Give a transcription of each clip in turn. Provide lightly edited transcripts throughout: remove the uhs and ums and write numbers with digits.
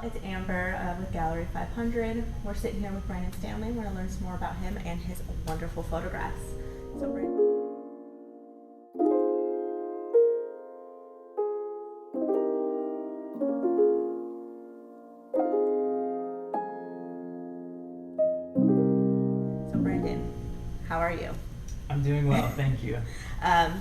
it's Amber with Gallery500. We're sitting here with Brandon Stanley. We're going to learn some more about him and his wonderful photographs. So, Brandon. How are you? I'm doing well, thank you.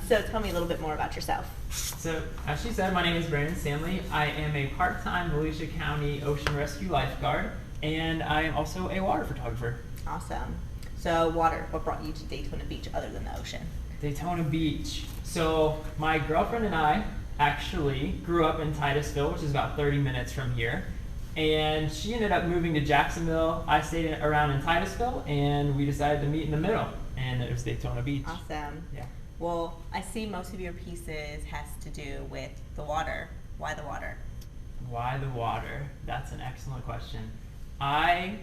So tell me a little bit more about yourself. So, as she said, my name is Brandon Stanley. I am a part-time Volusia County Ocean Rescue Lifeguard, and I am also a water photographer. Awesome. So water, what brought you to Daytona Beach other than the ocean? Daytona Beach. So, my girlfriend and I actually grew up in Titusville, which is about 30 minutes from here. And she ended up moving to Jacksonville. I stayed around in Titusville, and we decided to meet in the middle, and it was Daytona Beach. Awesome. Yeah. Well, I see most of your pieces has to do with the water. Why the water? Why the water? That's an excellent question. I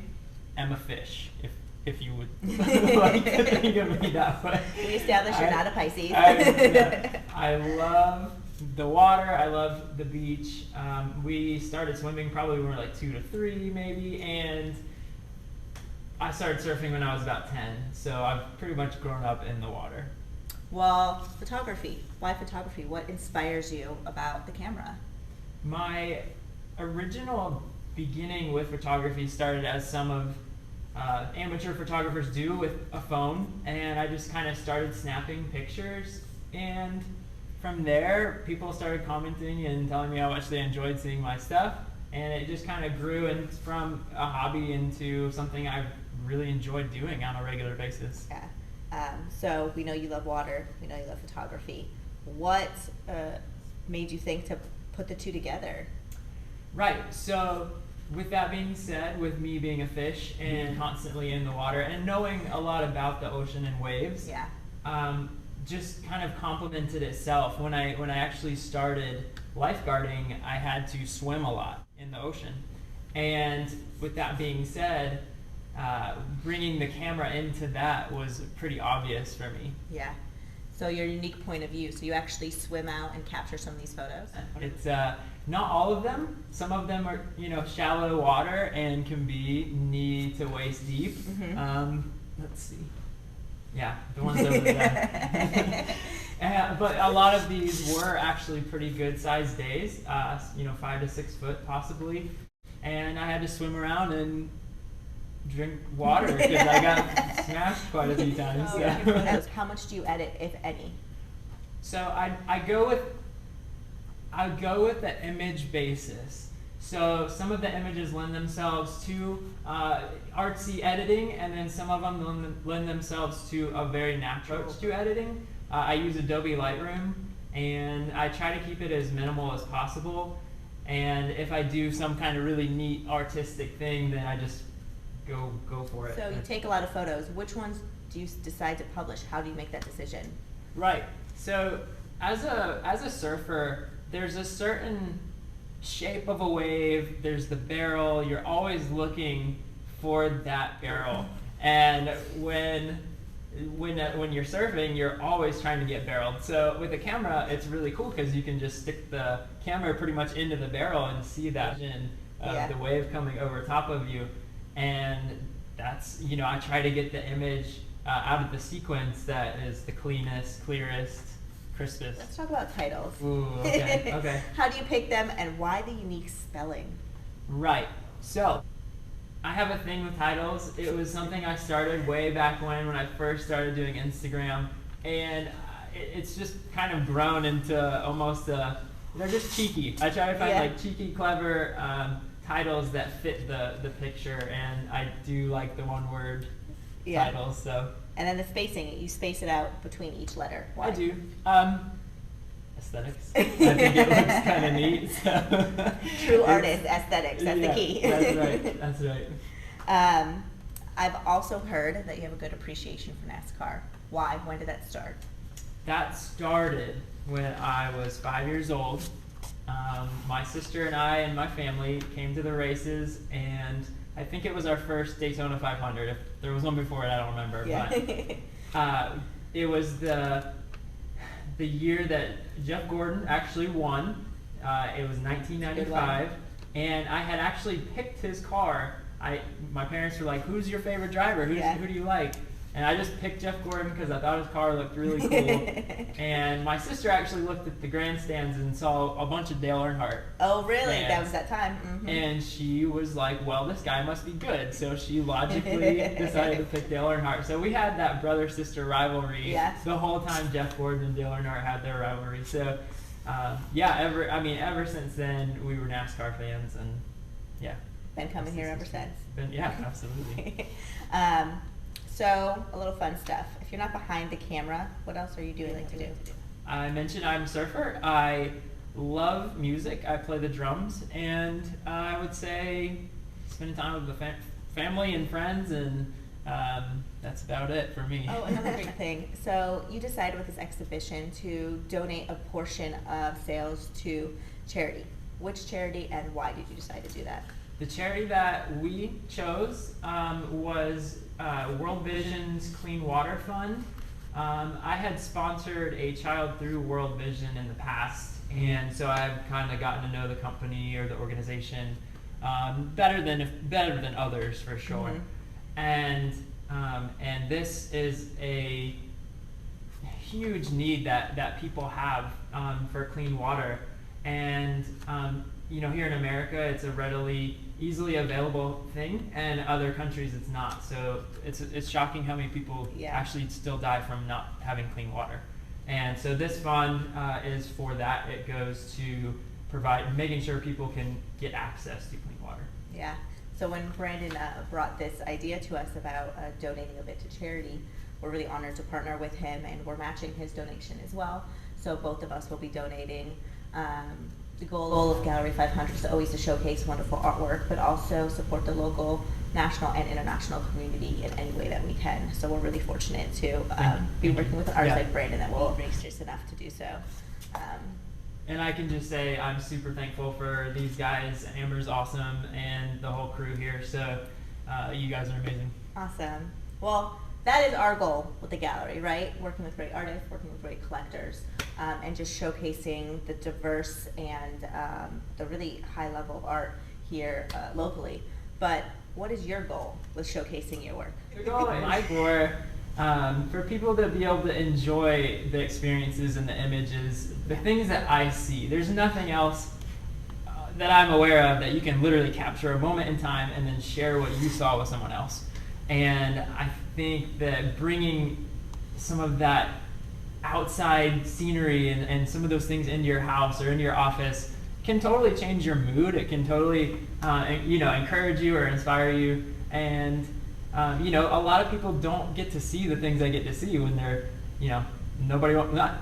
am a fish, if you would like to think of me that way. We established you're not a Pisces. I love the water. I love the beach. We started swimming probably when we were like 2 to 3 maybe, and I started surfing when I was about 10, so I've pretty much grown up in the water. Well, photography. Why photography? What inspires you about the camera? My original beginning with photography started as some of amateur photographers do with a phone, and I just kind of started snapping pictures, and from there people started commenting and telling me how much they enjoyed seeing my stuff, and it just kind of grew from a hobby into something I've really enjoyed doing on a regular basis. Yeah. So we know you love water, we know you love photography. What made you think to put the two together? Right, so with that being said, with me being a fish and constantly in the water and knowing a lot about the ocean and waves, yeah. Just kind of complemented itself. When I actually started lifeguarding, I had to swim a lot in the ocean. And with that being said, bringing the camera into that was pretty obvious for me. Yeah. So your unique point of view. So you actually swim out and capture some of these photos? It's not all of them. Some of them are, shallow water and can be knee to waist deep. Mm-hmm. Let's see. Yeah, the ones over there. But a lot of these were actually pretty good sized days, 5 to 6 foot possibly. And I had to swim around and drink water because I got smashed quite a few times. Oh, yeah. How much do you edit, if any? So I go with the image basis. So some of the images lend themselves to artsy editing, and then some of them lend themselves to a very natural approach to editing. I use Adobe Lightroom, and I try to keep it as minimal as possible. And if I do some kind of really neat artistic thing, then I just go for it. So you take a lot of photos. Which ones do you decide to publish? How do you make that decision? Right. So as a surfer, there's a certain shape of a wave. There's the barrel. You're always looking for that barrel. And when you're surfing, you're always trying to get barreled. So with a camera, it's really cool because you can just stick the camera pretty much into the barrel and see that vision of the wave coming over top of you. And that's, I try to get the image out of the sequence that is the cleanest, clearest, crispest. Let's talk about titles. Ooh, okay, okay. How do you pick them, and why the unique spelling? Right. So, I have a thing with titles. It was something I started way back when I first started doing Instagram, and it's just kind of grown into almost they're just cheeky. I try to find cheeky, clever titles that fit the picture, and I do like the one-word titles. So. And then the spacing, you space it out between each letter. Why? I do. Aesthetics. I think it looks kind of neat. So. True artist, aesthetics, that's the key. That's right. I've also heard that you have a good appreciation for NASCAR. Why? When did that start? That started when I was 5 years old. My sister and I and my family came to the races, and I think it was our first Daytona 500. If there was one before it, I don't remember. Yeah. But it was the year that Jeff Gordon actually won. It was 1995, and I had actually picked his car. My parents were like, "Who's your favorite driver? Who do you like?" And I just picked Jeff Gordon because I thought his car looked really cool. And my sister actually looked at the grandstands and saw a bunch of Dale Earnhardt. Oh, really? fans. That was that time. Mm-hmm. And she was like, well, this guy must be good. So she logically decided to pick Dale Earnhardt. So we had that brother-sister rivalry the whole time Jeff Gordon and Dale Earnhardt had their rivalry. So, ever since then, we were NASCAR fans. And, yeah. Been coming here ever since. Yeah, absolutely. So, a little fun stuff. If you're not behind the camera, what else are you doing to do? I mentioned I'm a surfer. I love music. I play the drums, and I would say spending time with the family and friends, and that's about it for me. Oh, another great thing. So you decided with this exhibition to donate a portion of sales to charity. Which charity and why did you decide to do that? The charity that we chose was World Vision's Clean Water Fund. I had sponsored a child through World Vision in the past, and so I've kind of gotten to know the company or the organization better than others for sure. Mm-hmm. And this is a huge need that people have for clean water, and here in America, it's a easily available thing, and other countries it's not. So it's shocking how many people actually still die from not having clean water. And so this fund is for that. It goes to making sure people can get access to clean water. Yeah. So when Brandon brought this idea to us about donating a bit to charity, we're really honored to partner with him, and we're matching his donation as well. So both of us will be donating. The goal of Gallery500 is always to showcase wonderful artwork, but also support the local, national, and international community in any way that we can. So we're really fortunate to be working with an artist like Brandon that will be gracious enough to do so. And I can just say I'm super thankful for these guys. Amber's awesome, and the whole crew here. So you guys are amazing. Awesome. Well, that is our goal with the gallery, right? Working with great artists, working with great collectors, and just showcasing the diverse and the really high level of art here locally. But what is your goal with showcasing your work? My goal for people to be able to enjoy the experiences and the images, the things that I see. There's nothing else that I'm aware of that you can literally capture a moment in time and then share what you saw with someone else. And I think that bringing some of that outside scenery and some of those things into your house or into your office can totally change your mood. It can totally, encourage you or inspire you. And, a lot of people don't get to see the things I get to see when they're, not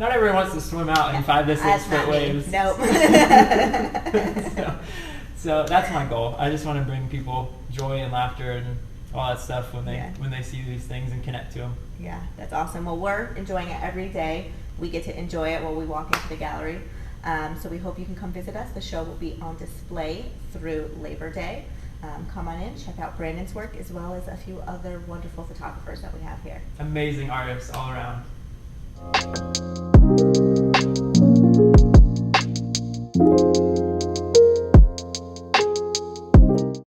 everyone wants to swim out in 5 to 6 foot waves. Nope. So that's my goal. I just want to bring people joy and laughter and all that stuff when they see these things and connect to them. Yeah, that's awesome. Well, we're enjoying it every day. We get to enjoy it while we walk into the gallery. So we hope you can come visit us. The show will be on display through Labor Day. Come on in, check out Brandon's work as well as a few other wonderful photographers that we have here. Amazing artists all around.